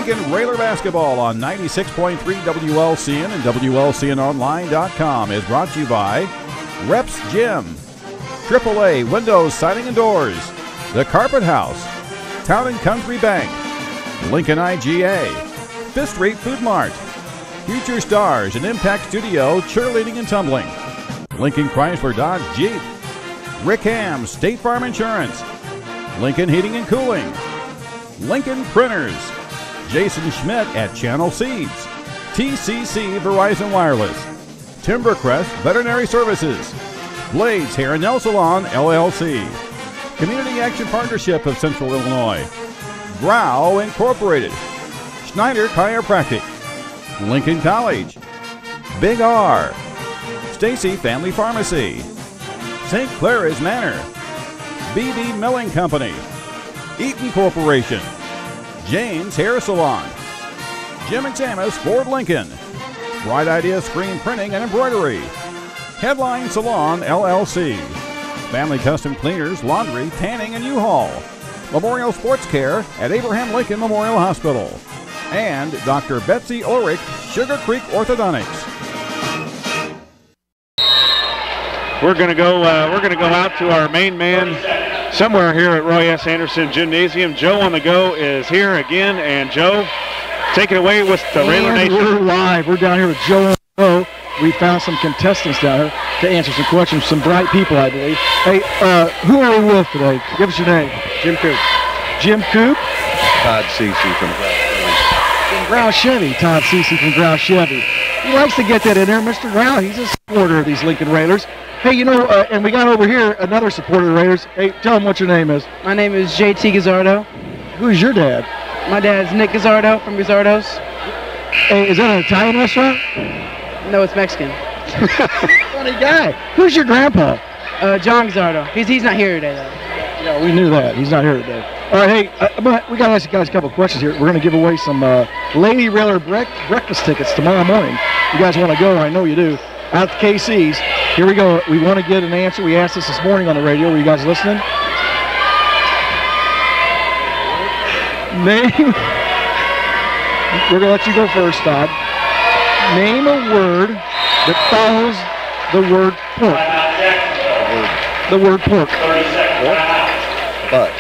Lincoln Railer Basketball on 96.3 WLCN and WLCNonline.com is brought to you by Reps Gym, AAA Windows, Siding and Doors, The Carpet House, Town & Country Bank, Lincoln IGA, Fifth Street Food Mart, Future Stars and Impact Studio Cheerleading and Tumbling, Lincoln Chrysler Dodge Jeep, Rick Ham State Farm Insurance, Lincoln Heating and Cooling, Lincoln Printers, Jason Schmidt at Channel Seeds, TCC Verizon Wireless, Timbercrest Veterinary Services, Blades Hair and Nail Salon LLC, Community Action Partnership of Central Illinois, Grau Incorporated, Schneider Chiropractic, Lincoln College, Big R, Stacy Family Pharmacy, St. Clara's Manor, BD Milling Company, Eaton Corporation, James Hair Salon, Jim Examus Ford Lincoln, Bright Idea Screen Printing and Embroidery, Headline Salon LLC, Family Custom Cleaners, Laundry, Tanning and U-Haul, Memorial Sports Care at Abraham Lincoln Memorial Hospital, and Dr. Betsy Ulrich, Sugar Creek Orthodontics. We're going to go out to our main man somewhere here at Roy S. Anderson Gymnasium. Joe on the Go is here again, and Joe, take it away with the Railer Nation. We're live. We're down here with Joe on the Go. We found some contestants down here to answer some questions, some bright people, I believe. Hey, who are we with today? Give us your name. Jim Coop. Jim Coop. Todd Cece from Grau Chevy. Todd Cece from Grau Chevy. He likes to get that in there. Mr. Grau, he's a supporter of these Lincoln Railers. Hey, you know, and we got over here another supporter of the Raiders. Hey, tell him what your name is. My name is J.T. Gazzardo. Who's your dad? My dad's Nick Gazzardo from Gazzardo's. Hey, is that an Italian restaurant? No, it's Mexican. Funny guy. Who's your grandpa? John Gazzardo. He's not here today, though. Yeah, we knew that. He's not here today. All right, hey, we got to ask you guys a couple of questions here. We're going to give away some Lady Railer breakfast tickets tomorrow morning. You guys want to go? I know you do. Out to KC's. Here we go. We want to get an answer. We asked this morning on the radio. Were you guys listening? Name. We're going to let you go first, Todd. Name a word that follows the word pork. The word pork. Butt.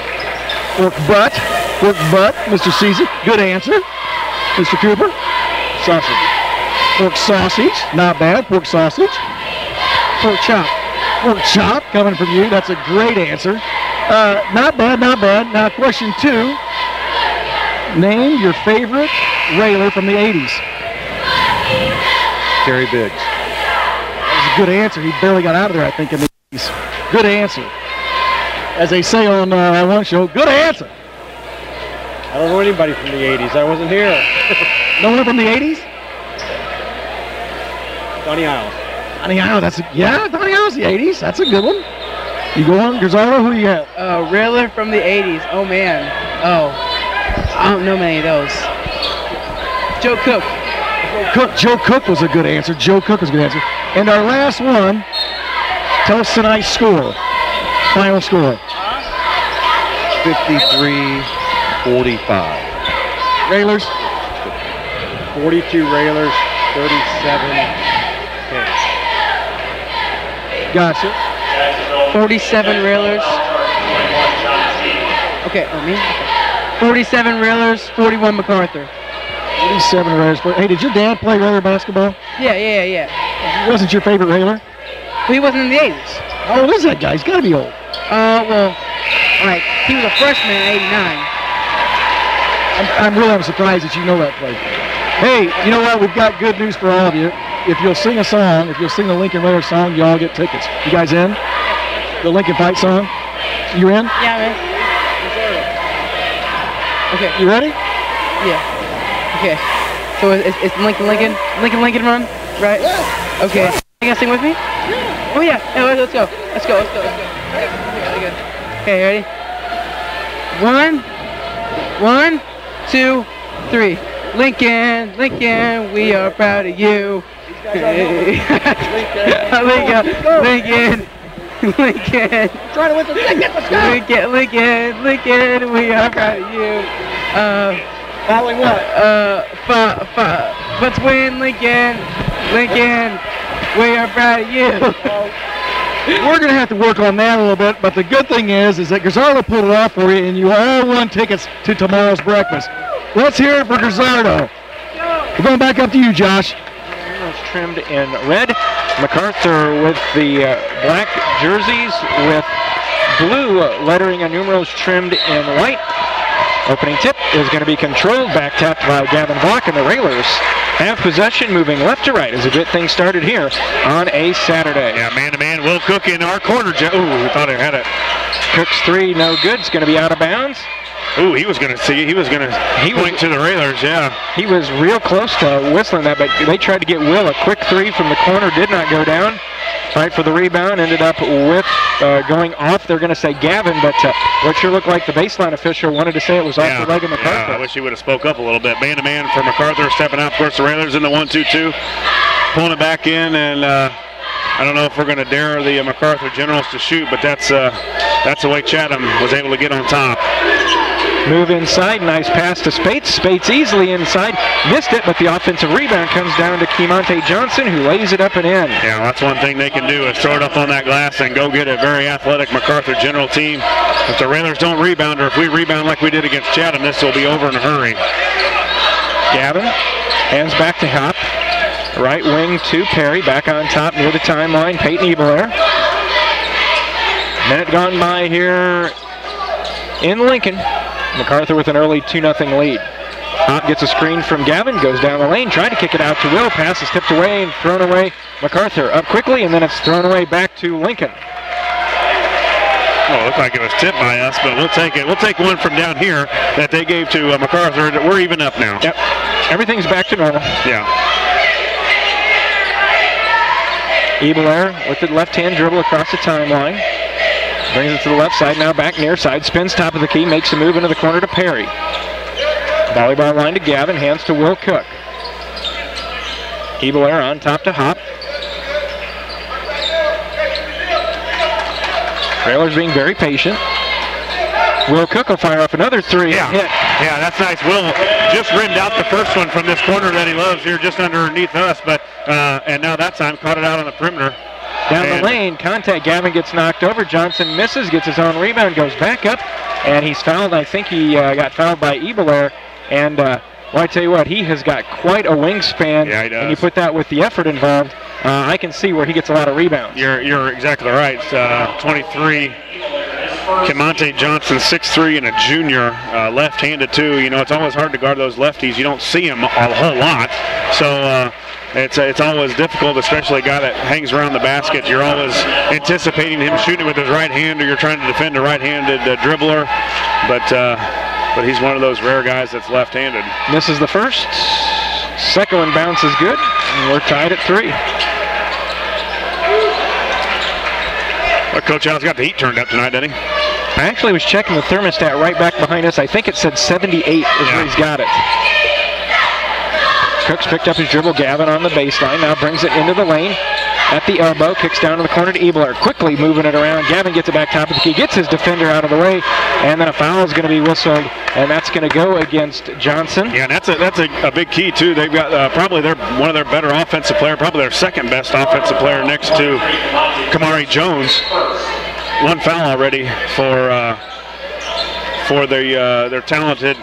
Pork butt. Pork butt. Mr. Caesar. Good answer. Mr. Cooper. Sausage. Pork sausage. Not bad. Pork sausage. Pork chop. Pork chop coming from you. That's a great answer. Not bad, not bad. Now, question 2. Name your favorite railer from the 80s. Terry Biggs. That was a good answer. He barely got out of there, I think, in the 80s. Good answer. As they say on one show, good answer. I don't know anybody from the 80s. I wasn't here. No one from the 80s? Donnie Isles. Donnie Isles, Donnie Isles, the 80s. That's a good one. You go on, Gazzardo, who you got? Railer from the 80s. Oh, man. Oh, I don't know many of those. Joe Cook. Joe Cook was a good answer. Joe Cook was a good answer. And our last one, tell us tonight's score. Final score. 53-45. Railers? 42 Railers, 37 Cats. Gotcha. 47 Railers. Okay, me? 47 Railers, 41 MacArthur. 47 Railers. Hey, did your dad play Railer basketball? Yeah. He wasn't your favorite Railer? He wasn't in the 80s. How old is that guy? He's got to be old. Well, like, he was a freshman in 89. I'm surprised that you know that play. Hey, you know what? We've got good news for all of you. If you'll sing a song, if you'll sing the Lincoln Railer song, you all get tickets. You guys in? The Lincoln Fight song? You in? Yeah, man. Okay. You ready? Yeah. Okay. So it's Lincoln run, right? Yeah. Okay. You gonna sing with me? Yeah. Oh yeah. Hey, let's go. Let's go. Okay, ready? 1, 2, 3. Lincoln, we are proud of you. Lincoln. Trying to win the ticket. Let's go. Lincoln, we are proud of you. Following what? Let's win, Lincoln. Lincoln, we are proud of you. We're going to have to work on that a little bit, but the good thing is that Gazzardo pulled it off for you, and you all won tickets to tomorrow's breakfast. Let's hear it for Gazzardo. We're going back up to you, Josh. Trimmed in red. MacArthur with the black jerseys with blue lettering and numerals trimmed in white. Opening tip is going to be controlled, back tapped by Gavin Block, and the Railers have possession, moving left to right as a good thing started here on a Saturday. Yeah, man-to-man, Will Cook in our corner. Ooh, we thought he had it. Cook's three, no good. It's going to be out of bounds. Ooh, he was going to point to the Railers, yeah. He was real close to whistling that, but they tried to get Will a quick three from the corner, did not go down. Fight for the rebound, ended up with going off. They're going to say Gavin, but what sure looked like the baseline official wanted to say it was off the leg of MacArthur. Yeah, I wish he would have spoke up a little bit. Man-to-man for MacArthur, stepping out. Of course, the Railers in the 1-2-2, pulling it back in, and I don't know if we're going to dare the MacArthur Generals to shoot, but that's the way Chatham was able to get on top. Move inside, nice pass to Spates. Spates easily inside, missed it, but the offensive rebound comes down to Kemonte Johnson, who lays it up and in. Yeah, that's one thing they can do is throw it up on that glass and go get a very athletic MacArthur General team. If the Railers don't rebound, or if we rebound like we did against Chatham, this will be over in a hurry. Gavin, hands back to Hop. Right wing to Perry, back on top near the timeline, Peyton Ebelair. Minute gone by here in Lincoln. MacArthur with an early 2-0 lead. Hop gets a screen from Gavin, goes down the lane, trying to kick it out to Will. Pass is tipped away and thrown away. MacArthur up quickly, and then it's thrown away back to Lincoln. Well, it looked like it was tipped by us, but we'll take it. We'll take one from down here that they gave to MacArthur. We're even up now. Yep, everything's back to normal. Yeah. Ebelair with the left-hand dribble across the timeline. Brings it to the left side, now back near side, spins top of the key, makes a move into the corner to Perry. Volleyball line to Gavin, hands to Will Cook. Ebelair on top to Hop. Railers being very patient. Will Cook will fire up another three. Yeah, hit. Yeah, that's nice. Will just rimmed out the first one from this corner that he loves here just underneath us, but and now that time caught it out on the perimeter. Down the lane, contact, Gavin gets knocked over, Johnson misses, gets his own rebound, goes back up, and he's fouled. I think he got fouled by Ebelair, and well, I tell you what, he has got quite a wingspan. Yeah, he does. And you put that with the effort involved, I can see where he gets a lot of rebounds. You're exactly right. 23, Kemonte Johnson, 6'3", and a junior, left-handed too. You know, it's always hard to guard those lefties. You don't see them a whole lot, so it's always difficult, especially a guy that hangs around the basket. You're always anticipating him shooting with his right hand, or you're trying to defend a right-handed dribbler. But he's one of those rare guys that's left-handed. Misses the first. Second one bounces good, and we're tied at 3. Well, Coach Al's got the heat turned up tonight, didn't he? I actually was checking the thermostat right back behind us. I think it said 78 is where he's got it. Cooks picked up his dribble. Gavin on the baseline. Now brings it into the lane. At the elbow. Kicks down to the corner to Ebelair. Quickly moving it around. Gavin gets it back top of the key. Gets his defender out of the way. And then a foul is going to be whistled. And that's going to go against Johnson. Yeah, and that's a big key, too. They've got probably one of their better offensive player, probably their second best offensive player next to Kamari Jones. One foul already for their talented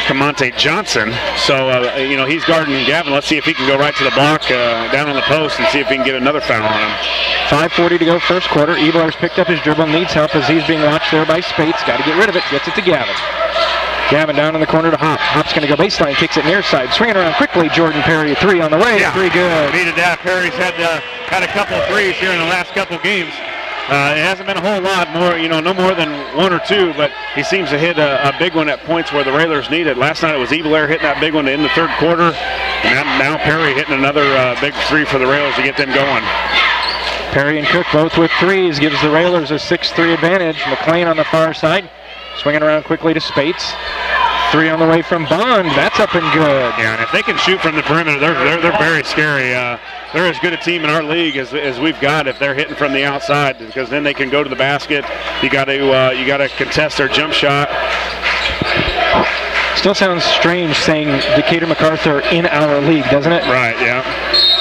Kemonte Johnson. So, you know, he's guarding Gavin. Let's see if he can go right to the block down on the post and see if he can get another foul on him. 5:40 to go first quarter. Ebelair's picked up his dribble, needs help as he's being watched there by Spates. Got to get rid of it. Gets it to Gavin. Gavin down in the corner to Hop. Hop's going to go baseline, kicks it near side. Swinging around quickly. Jordan Perry, 3 on the way. Yeah. 3 good. Needed that. Perry's had a couple of threes here in the last couple games. It hasn't been a whole lot more, you know, no more than 1 or 2, but he seems to hit a big one at points where the Railers need it. Last night it was Ebelair hitting that big one in the third quarter, and now Perry hitting another big 3 for the Railers to get them going. Perry and Cook both with 3s, gives the Railers a 6-3 advantage. McLean on the far side, swinging around quickly to Spates. 3 on the way from Bond. That's up and good. Yeah, and if they can shoot from the perimeter, they're very scary. They're as good a team in our league as we've got if they're hitting from the outside, because then they can go to the basket. You got to contest their jump shot. Still sounds strange saying Decatur MacArthur in our league, doesn't it? Right, yeah.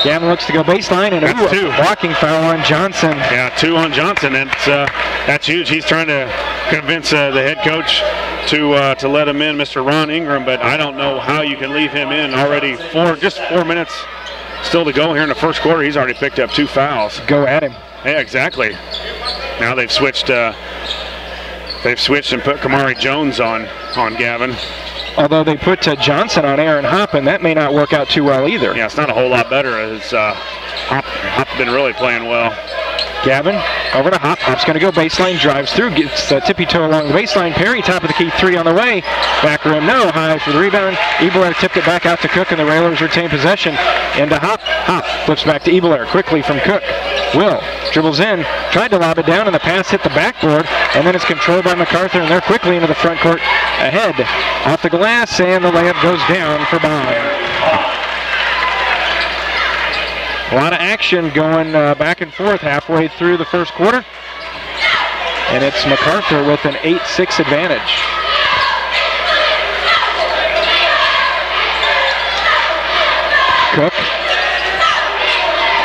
Gavin looks to go baseline, and That's two. Blocking foul on Johnson. Yeah, 2 on Johnson, and that's huge. He's trying to convince the head coach to let him in, Mr. Ron Ingram, but I don't know how you can leave him in already. Just 4 minutes still to go here in the first quarter. He's already picked up 2 fouls. Go at him. Yeah, exactly. Now they've switched. They've switched and put Kamari Jones on Gavin. Although they put Johnson on Aaron Hopp, and that may not work out too well either. Yeah, it's not a whole lot better as Hop's been really playing well. Gavin over to Hop. Hop's going to go baseline, drives through, gets tippy toe along the baseline. Perry, top of the key, 3 on the way. Back rim, no. High for the rebound. Ebelair tipped it back out to Cook, and the Railers retain possession. Into Hop. Hop flips back to Ebelair quickly from Cook. Will dribbles in, tried to lob it down, and the pass hit the backboard, and then it's controlled by MacArthur, and they're quickly into the front court ahead. Off the glass, and the layup goes down for Bond. A lot of action going back and forth halfway through the first quarter. And it's MacArthur with an 8-6 advantage. Cook.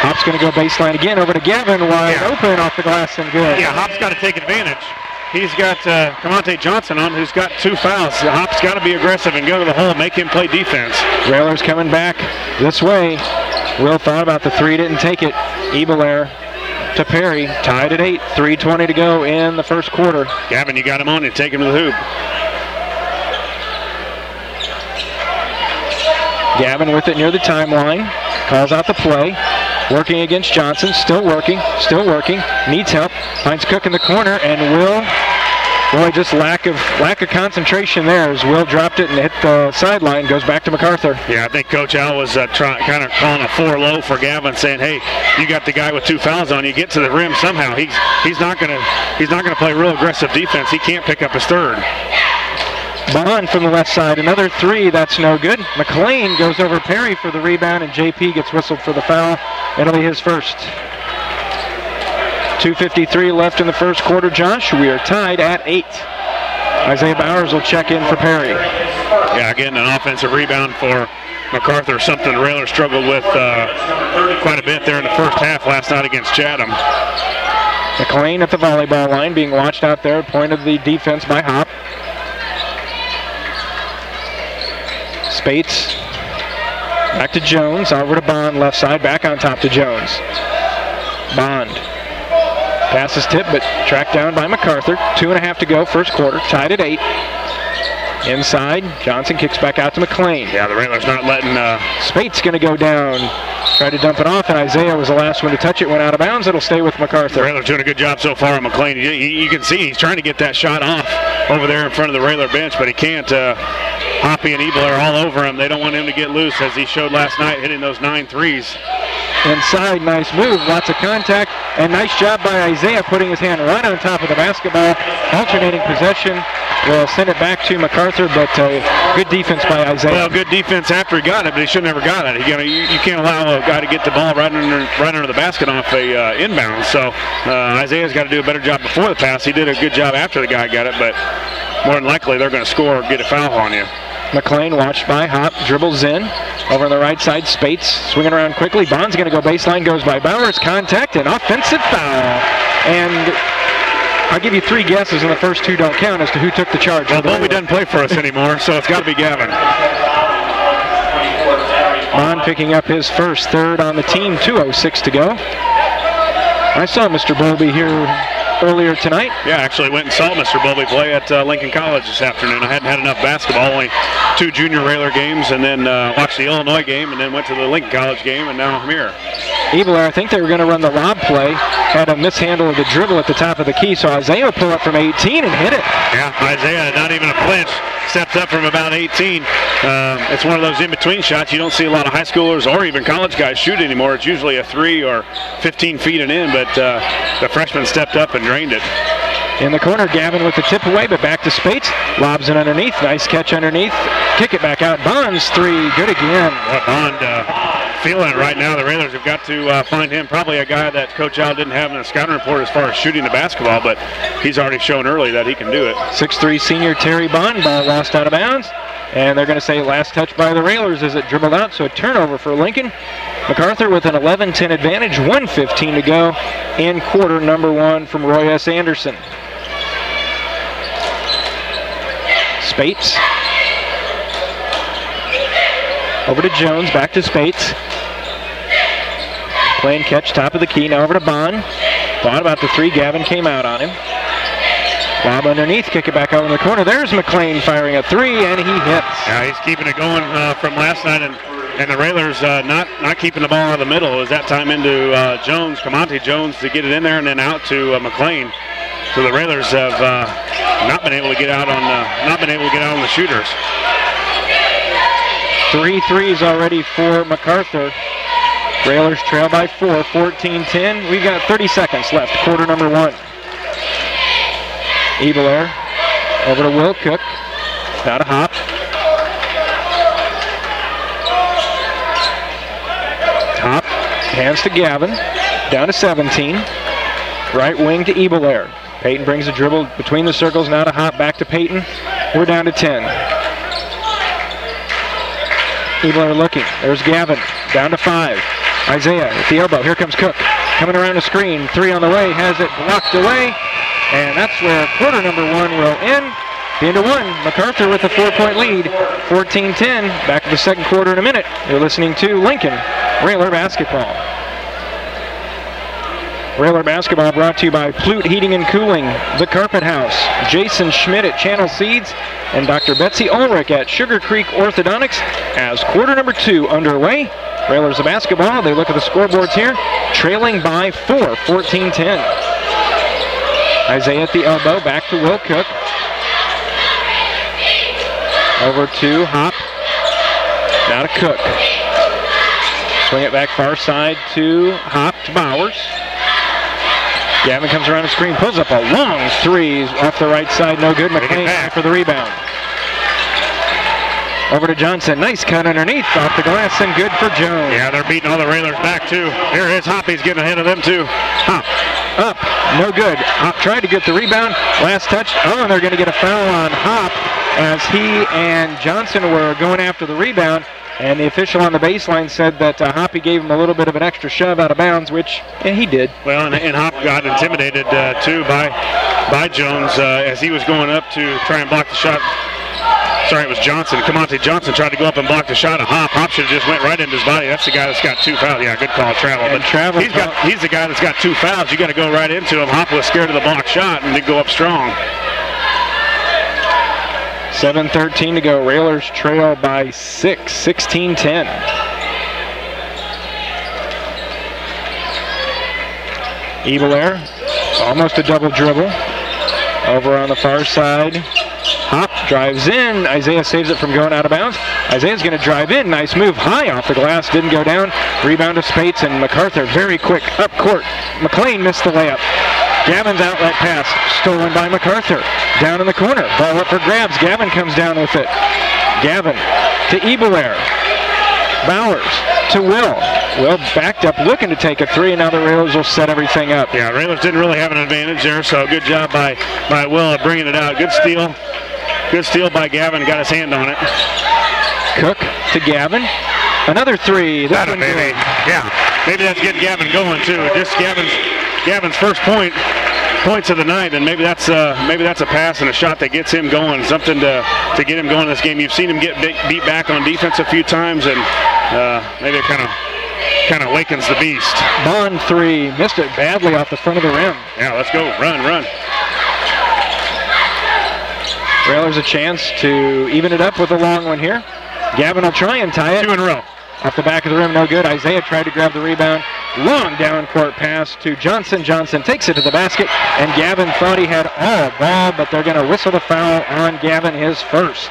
Hop's going to go baseline again over to Gavin, wide open off the glass and good. Yeah, Hop's got to take advantage. He's got Camonte Johnson on, who's got 2 fouls. Hop's got to be aggressive and go to the hole, make him play defense. Railers coming back this way. Will thought about the 3, didn't take it. Ebelair to Perry, tied at 8, 3:20 to go in the first quarter. Gavin, you got him on, you take him to the hoop. Gavin with it near the timeline, calls out the play. Working against Johnson, still working, needs help, finds Cook in the corner, and Will, boy, just lack of concentration there as Will dropped it and hit the sideline, goes back to MacArthur. Yeah, I think Coach Al was kind of calling a 4 low for Gavin, saying, hey, you got the guy with 2 fouls on you, get to the rim somehow. He's not gonna play real aggressive defense. He can't pick up his 3rd. Bond from the left side, another 3, that's no good. McLean goes over Perry for the rebound, and JP gets whistled for the foul. It'll be his first. 2:53 left in the first quarter, Josh. We are tied at 8. Isaiah Bowers will check in for Perry. Yeah, again, an offensive rebound for MacArthur, something the Railers struggled with quite a bit there in the first half last night against Chatham. McLean at the volleyball line, being watched out there, point of the defense by Hop. Spates back to Jones, over to Bond, left side, back on top to Jones. Bond passes tip, but tracked down by MacArthur. 2.5 to go, first quarter, tied at 8. Inside, Johnson kicks back out to McLean. Yeah, the Railers not letting... Spates going to go down. Tried to dump it off, and Isaiah was the last one to touch it, went out of bounds. It'll stay with MacArthur. The Railers doing a good job so far on McLean. You can see he's trying to get that shot off over there in front of the Railer bench, but he can't. Hoppy and Ebel are all over him. They don't want him to get loose, as he showed last night, hitting those 9 threes. Inside, nice move, lots of contact, and nice job by Isaiah putting his hand right on top of the basketball. Alternating possession. Will send it back to MacArthur, but good defense by Isaiah. Well, good defense after he got it, but he should never got it. You can't allow a guy to get the ball right under the basket off a inbound. So Isaiah's got to do a better job before the pass. He did a good job after the guy got it, but more than likely they're going to score or get a foul on you. McLean watched by Hop, dribbles in. Over on the right side, Spates swinging around quickly. Bond's going to go baseline, goes by Bowers. Contact and offensive foul. And I'll give you 3 guesses, and the first 2 don't count as to who took the charge. Well, Bobby doesn't play for us anymore, so it's got to be Gavin. Bond picking up his first, 3rd on the team, 2:06 to go. I saw Mr. Bowlby here earlier tonight. Yeah, I actually went and saw Mr. Bowlby play at Lincoln College this afternoon. I hadn't had enough basketball, only 2 junior Railer games, and then watched the Illinois game, and then went to the Lincoln College game, and now I'm here. Ebelair, I think they were going to run the lob play, had a mishandle of the dribble at the top of the key, so Isaiah pulled up from 18 and hit it. Yeah, Isaiah, not even a flinch, steps up from about 18. It's one of those in-between shots you don't see a lot of high schoolers or even college guys shoot anymore. It's usually a 3 or 15 feet and in, but the freshman stepped up and drained it. In the corner, Gavin with the tip away, but back to Spates. Lobs it underneath. Nice catch underneath. Kick it back out. Bond's 3. Good again. Well, Bond feeling it right now. The Railers have got to find him. Probably a guy that Coach Al didn't have in the scouting report as far as shooting the basketball, but he's already shown early that he can do it. 6'3" senior Terry Bond. Ball lost out of bounds. And they're going to say last touch by the Railers as it dribbled out, so a turnover for Lincoln. MacArthur with an 11-10 advantage, 1:15 to go in quarter number 1 from Roy S. Anderson. Spates. Over to Jones, back to Spates. Playing catch, top of the key, now over to Bond. Thought about the 3, Gavin came out on him. Bob underneath, kick it back out in the corner. There's McLean firing a 3, and he hits. Yeah, he's keeping it going from last night, and the Railers not keeping the ball out of the middle. It was that time into Jones, Comonte Jones, to get it in there and then out to McLean. So the Railers have not been able to get out on the shooters. 3 threes already for MacArthur. Railers trail by 4, 14-10. We've got 30 seconds left, quarter number 1. Ebelair over to Will Cook. Now to Hop. Hop hands to Gavin. Down to 17. Right wing to Ebelair. Peyton brings the dribble between the circles. Now to Hop. Back to Peyton. We're down to 10. Ebelair looking. There's Gavin. Down to 5. Isaiah at the elbow. Here comes Cook. Coming around the screen. 3 on the way. Has it blocked away. And that's where quarter number 1 will end. Into 1. MacArthur with a 4-point lead. 14-10. Back to the second quarter in a minute. You're listening to Lincoln Railer Basketball. Railer Basketball brought to you by Plute Heating and Cooling, The Carpet House, Jason Schmidt at Channel Seeds, and Dr. Betsy Ulrich at Sugar Creek Orthodontics as quarter number 2 underway. Railers of basketball, they look at the scoreboards here, trailing by 4, 14-10. Isaiah at the elbow, back to Will Cook. Over to Hop. Now to Cook. Swing it back far side to Hop to Bowers. Gavin comes around the screen, pulls up a long 3 off the right side, no good. McLean back for the rebound. Over to Johnson, nice cut underneath, off the glass, and good for Jones. Yeah, they're beating all the Railers back too. Here is Hop, he's getting ahead of them too. Hop. Up, no good. Hop tried to get the rebound, last touch. Oh, and they're going to get a foul on Hop as he and Johnson were going after the rebound. And the official on the baseline said that Hoppy gave him a little bit of an extra shove out of bounds, which he did. Well, and Hop got intimidated too by Jones as he was going up to try and block the shot. Sorry, it was Johnson. Comonte Johnson tried to go up and block the shot of Hop. Hop should have just went right into his body. That's the guy that's got 2 fouls. Yeah, good call, Travel. And but he's the guy that's got 2 fouls. You got to go right into him. Hop was scared of the block shot and did go up strong. 7:13 to go. Railers trail by 6, 16-10. Ebelair, almost a double dribble. Over on the far side. Hop drives in. Isaiah saves it from going out of bounds. Isaiah's going to drive in. Nice move. High off the glass. Didn't go down. Rebound to Spates and MacArthur. Very quick up court. McLean missed the layup. Gavin's outlet pass. Stolen by MacArthur. Down in the corner. Ball up for grabs. Gavin comes down with it. Gavin to Ebelair. Bowers to Will. Will backed up looking to take a 3, and now the Railers will set everything up. Yeah, Railers didn't really have an advantage there, so good job by Will of bringing it out. Good steal. Good steal by Gavin. Got his hand on it. Cook to Gavin. Another 3. This one maybe. Yeah, maybe that's getting Gavin going too. Just Gavin's first points of the night, and maybe that's a pass and a shot that gets him going. Something to get him going in this game. You've seen him get beat back on defense a few times, and maybe it kind of awakens the beast. Bond 3, missed it badly off the front of the rim. Yeah, let's go. Run. Railers a chance to even it up with a long one here. Gavin will try and tie it. 2 in a row. Off the back of the rim, no good. Isaiah tried to grab the rebound. Long down court pass to Johnson. Johnson takes it to the basket, and Gavin thought he had all ball, but they're going to whistle the foul on Gavin, his first.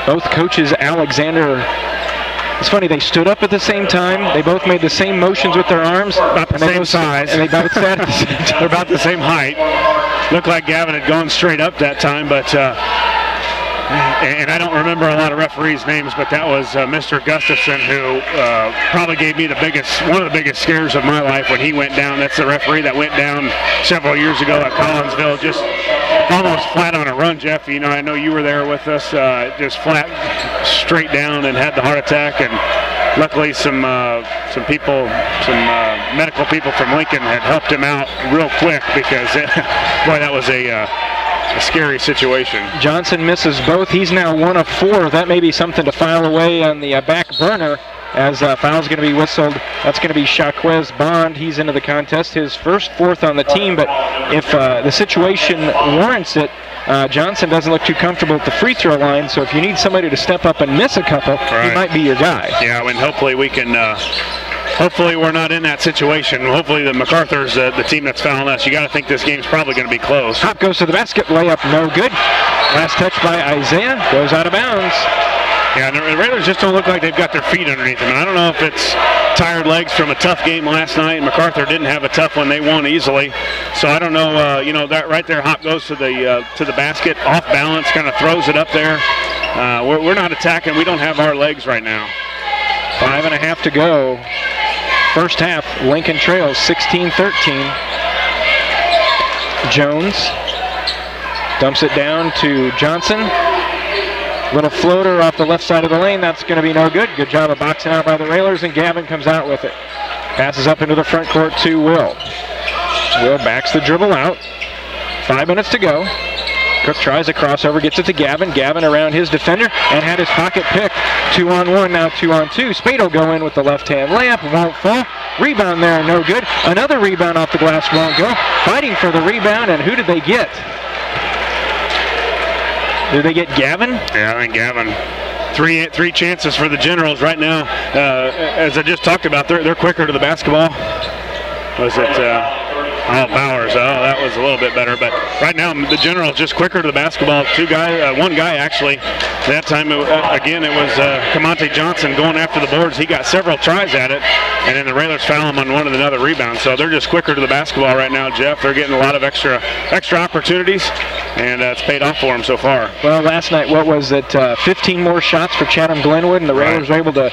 Both coaches, Alexander. It's funny, they stood up at the same time. They both made the same motions with their arms. About the same size. And they both sat at the same time. They're about the same height. Looked like Gavin had gone straight up that time, but and I don't remember a lot of referees' names, but that was Mr. Gustafson, who probably gave me one of the biggest scares of my life when he went down. That's the referee that went down several years ago at Collinsville. Just almost flat on a run, Jeff. You know, I know you were there with us, just flat, straight down, and had the heart attack. And luckily, some people, medical people from Lincoln had helped him out real quick because, boy, that was a scary situation. Johnson misses both. He's now 1 of 4. That may be something to file away on the back burner, as foul's going to be whistled. That's going to be Shaquez Bond. He's into the contest, his first 4th on the team, but if the situation warrants it, Johnson doesn't look too comfortable at the free throw line, so if you need somebody to step up and miss a couple, he might be your guy. Yeah, and hopefully we can, hopefully we're not in that situation. Hopefully the MacArthur's the team that's fouling us. You got to think this game's probably going to be close. Hop goes to the basket, layup no good. Last touch by Isaiah, goes out of bounds. Yeah, and the Railers just don't look like they've got their feet underneath them. And I don't know if it's tired legs from a tough game last night. MacArthur didn't have a tough one; they won easily. So I don't know. You know, that right there, Hop goes to the basket, off balance, kind of throws it up there. We're not attacking. We don't have our legs right now. 5.5 to go. First half. Lincoln trails 16-13. Jones dumps it down to Johnson. Little floater off the left side of the lane. That's going to be no good. Good job of boxing out by the Railers, and Gavin comes out with it. Passes up into the front court to Will. Will backs the dribble out. 5 minutes to go. Cook tries a crossover, gets it to Gavin. Gavin around his defender and had his pocket picked. 2-on-1, now 2-on-2. Spade will go in with the left-hand layup. Won't fall. Rebound there, no good. Another rebound off the glass, won't go. Fighting for the rebound, and who did they get? Did they get Gavin? Yeah, I think Gavin. Three chances for the Generals right now. As I just talked about, they're quicker to the basketball. Was it Bowers? Oh, that was a little bit better. But right now, the Generals just quicker to the basketball. One guy actually. That time, again, it was Kamonte Johnson going after the boards. He got several tries at it, and then the Railers foul him on one of another rebound. So they're just quicker to the basketball right now, Jeff. They're getting a lot of extra opportunities, and it's paid off for them so far. Well, last night, what was it? 15 more shots for Chatham Glenwood, and the Railers were able to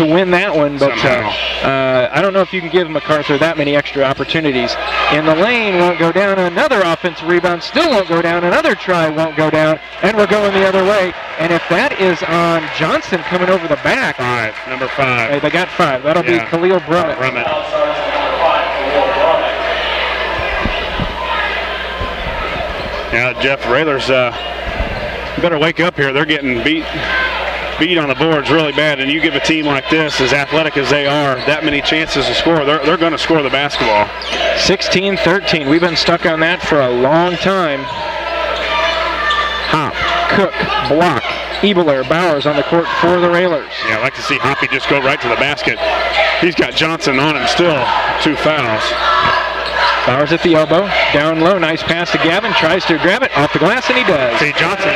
win that one. But I don't know if you can give MacArthur that many extra opportunities. In the lane, won't go down. Another offensive rebound, still won't go down. Another try won't go down, and we're going the other way. And if that is on Johnson coming over the back. Number 5. Hey, they got 5. That'll be Khalil Brummett. Yeah, Jeff, Railers better wake up here. They're getting beat on the boards really bad, and you give a team like this, as athletic as they are, that many chances to score, they're going to score the basketball. 16-13. We've been stuck on that for a long time. Hop, Cook, block. Ebeler, Bowers on the court for the Railers. Yeah, I'd like to see Hoppy just go right to the basket. He's got Johnson on him still. 2 fouls. Bowers at the elbow, down low, nice pass to Gavin, tries to grab it off the glass, and he does. See, Johnson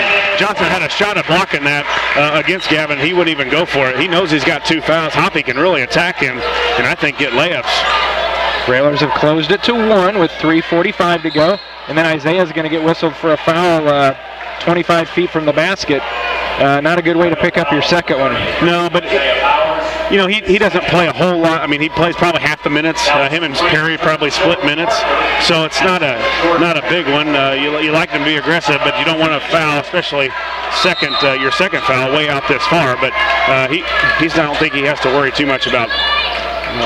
had a shot at blocking that against Gavin. He wouldn't even go for it. He knows he's got 2 fouls. Hoppy can really attack him, and I think get layups. Railers have closed it to 1 with 3:45 to go, and then Isaiah's going to get whistled for a foul 25 feet from the basket. Not a good way to pick up your second one. No, but you know, he doesn't play a whole lot. I mean, he plays probably half the minutes. Him and Perry probably split minutes, so it's not a big one. You like them to be aggressive, but you don't want to foul, especially your second foul way out this far. But I don't think he has to worry too much about.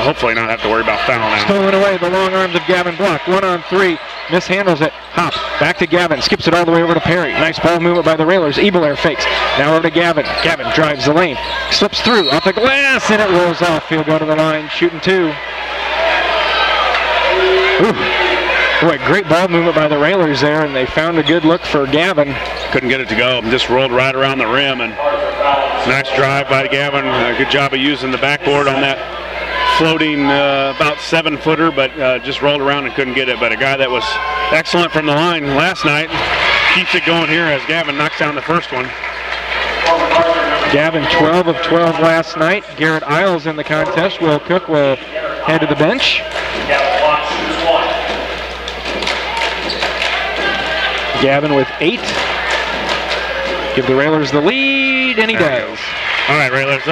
Hopefully not have to worry about foul now. Stolen away, the long arms of Gavin Block. 1-on-3, mishandles it. Hop, back to Gavin, skips it all the way over to Perry. Nice ball movement by the Railers. Ebeler fakes. Now over to Gavin. Gavin drives the lane, slips through, off the glass, and it rolls off. He'll go to the line, shooting 2. Ooh. Boy, great ball movement by the Railers there, and they found a good look for Gavin. Couldn't get it to go. Just rolled right around the rim, and nice drive by Gavin. Good job of using the backboard on that floating about 7-footer, but just rolled around and couldn't get it. But a guy that was excellent from the line last night keeps it going here as Gavin knocks down the first one. Gavin 12 of 12 last night. Garrett Isles in the contest. Will Cook will head to the bench. Gavin with 8. Give the Railers the lead, and he does. All right, Railers,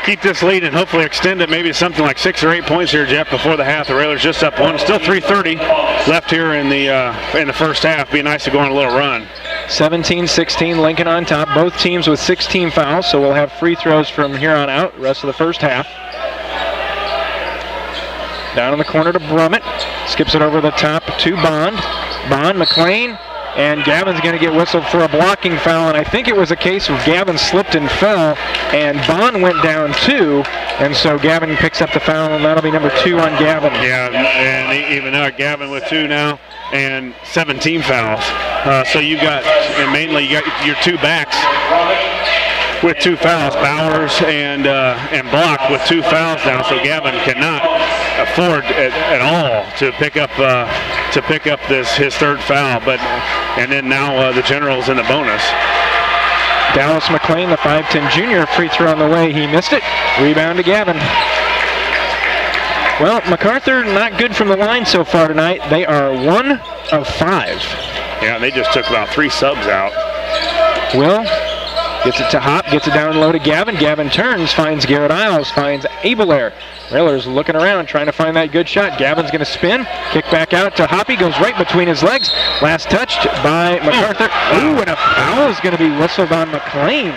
keep this lead and hopefully extend it maybe to something like 6 or 8 points here, Jeff, before the half. The Railers just up 1. Still 3:30 left here in the first half. Be nice to go on a little run. 17-16, Lincoln on top. Both teams with 16 fouls, so we'll have free throws from here on out, rest of the first half. Down in the corner to Brummett. Skips it over the top to Bond. Bond, McLean, and Gavin's going to get whistled for a blocking foul, and I think it was a case of Gavin slipped and fell, and Bond went down 2, and so Gavin picks up the foul, and that'll be number 2 on Gavin. Yeah, and even now Gavin with 2 now, and 17 fouls. So you got, and mainly you got your 2 backs with 2 fouls, Bowers and Block with 2 fouls now. So Gavin cannot afford at all to pick up his 3rd foul. And then now the Generals in the bonus. Dallas McLean, the 5'10 junior, free throw on the way. He missed it. Rebound to Gavin. Well, MacArthur not good from the line so far tonight. They are 1 of 5. Yeah, they just took about 3 subs out. Will gets it to Hop, gets it down low to Gavin. Gavin turns, finds Garrett Isles, finds Abelair. Railers looking around, trying to find that good shot. Gavin's going to spin, kick back out to Hoppy, goes right between his legs. Last touched by MacArthur. Ooh, and a foul is going to be whistled on McLean.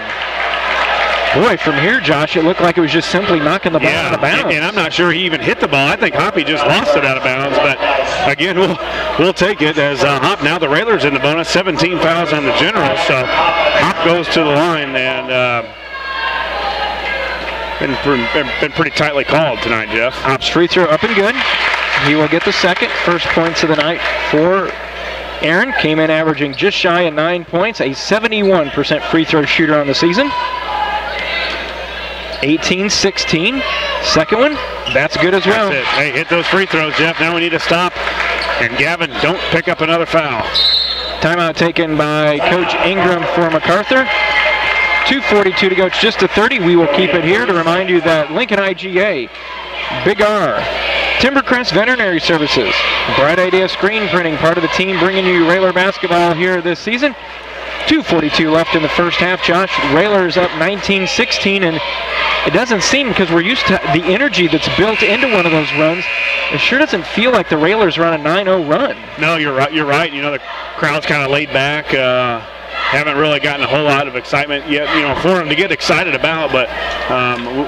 Boy, from here, Josh, it looked like it was just simply knocking the ball out of bounds. And I'm not sure he even hit the ball. I think Hoppy just lost it out of bounds. But again, we'll take it as Hop. Now the Railers in the bonus. 17 fouls on the Generals. So Hop goes to the line and been pretty tightly called tonight, Jeff. Hop's free throw up and good. He will get the second. First points of the night for Aaron. Came in averaging just shy of 9 points. A 71% free throw shooter on the season. 18-16. Second one, that's good as well. That's it. Hey, hit those free throws, Jeff. Now we need to stop. And Gavin, don't pick up another foul. Timeout taken by Coach Ingram for MacArthur. 2:42 to go. It's just a 30. We will keep it here to remind you that Lincoln IGA, Big R, Timbercrest Veterinary Services, Bright Idea Screen Printing, part of the team bringing you Railer basketball here this season. 2:42 left in the first half, Josh. Railers up 19-16, and it doesn't seem, because we're used to the energy that's built into one of those runs, it sure doesn't feel like the Railers run a 9-0 run. No, you're right. You're right. You know, the crowd's kind of laid back. Haven't really gotten a whole lot of excitement yet, for them to get excited about, but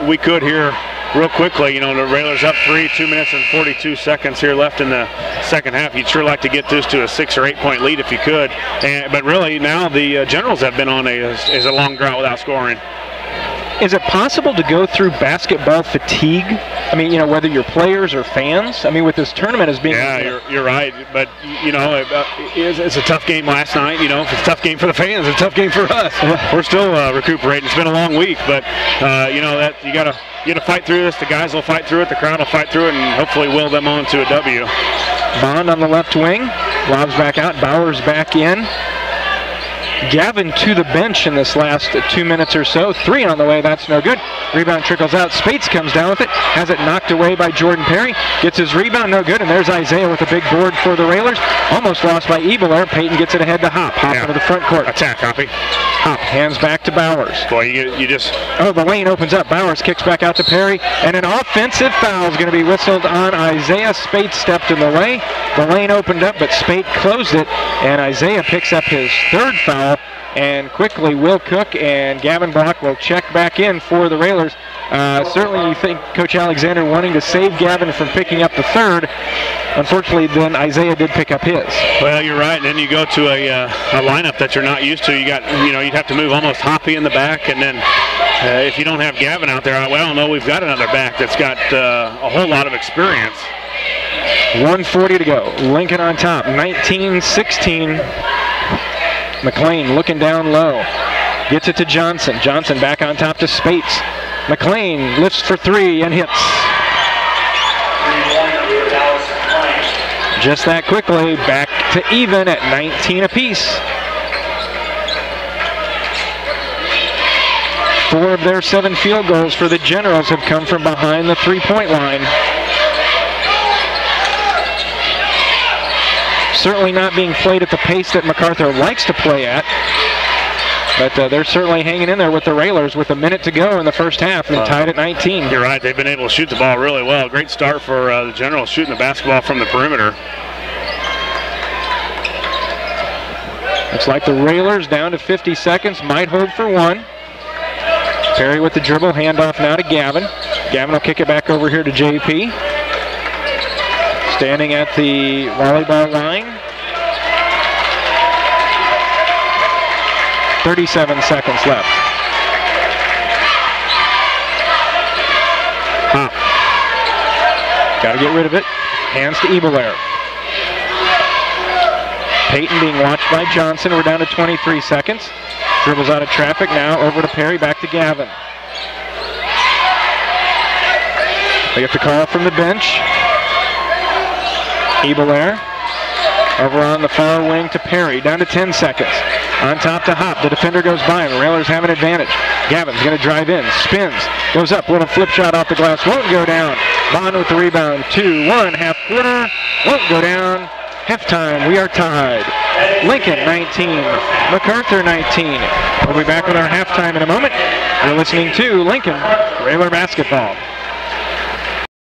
we could here real quickly. The Railers up 3, 2 minutes and 42 seconds here left in the second half. You'd sure like to get this to a 6 or 8 point lead if you could. But really now the Generals have been on a long drought without scoring. Is it possible to go through basketball fatigue? I mean, whether you're players or fans. I mean, with this tournament as being. Yeah, you're right. But it's a tough game last night. If it's a tough game for the fans, it's a tough game for us. We're still recuperating. It's been a long week, but that you gotta fight through this. The guys will fight through it. The crowd will fight through it, and hopefully will them on to a W. Bond on the left wing, lobs back out. Bowers back in. Gavin to the bench in this last 2 minutes or so. 3 on the way, that's no good. Rebound trickles out. Spates comes down with it. Has it knocked away by Jordan Perry. Gets his rebound, no good. And there's Isaiah with a big board for the Railers. Almost lost by Ebelair. Peyton gets it ahead to Hop. Hop into the front court. Attack, Hoppy. Hop hands back to Bowers. Boy, you just... Oh, the lane opens up. Bowers kicks back out to Perry. And an offensive foul is going to be whistled on Isaiah. Spates stepped in the way. The lane opened up, but Spate closed it. And Isaiah picks up his 3rd foul. And quickly, Will Cook and Gavin Block will check back in for the Railers. Certainly, you think Coach Alexander wanting to save Gavin from picking up the 3rd. Unfortunately, then Isaiah did pick up his. Well, you're right. And then you go to a lineup that you're not used to. You got, you'd have to move almost Hoppy in the back, and then if you don't have Gavin out there, well, no, we've got another back that's got a whole lot of experience. 1:40 to go. Lincoln on top, 19-16. McLean looking down low. Gets it to Johnson. Johnson back on top to Spates. McLean lifts for 3 and hits. Just that quickly, back to even at 19 apiece. 4 of their 7 field goals for the Generals have come from behind the 3-point line. Certainly not being played at the pace that MacArthur likes to play at. But they're certainly hanging in there with the Railers with a minute to go in the first half and tied at 19. You're right. They've been able to shoot the ball really well. Great start for the Generals shooting the basketball from the perimeter. Looks like the Railers down to 50 seconds, might hold for one. Perry with the dribble, handoff now to Gavin. Gavin will kick it back over here to JP. Standing at the volleyball line. 37 seconds left. Got to get rid of it. Hands to Ebelair. Peyton being watched by Johnson. We're down to 23 seconds. Dribbles out of traffic now over to Perry, back to Gavin. They get the call from the bench. Ebelair over on the far wing to Perry, down to 10 seconds. On top to Hop, the defender goes by him. The Railers have an advantage. Gavin's going to drive in, spins, goes up, little flip shot off the glass, won't go down. Bond with the rebound, 2-1, half quarter, won't go down. Halftime, we are tied. Lincoln 19, MacArthur 19. We'll be back with our halftime in a moment. You're listening to Lincoln Railer Basketball.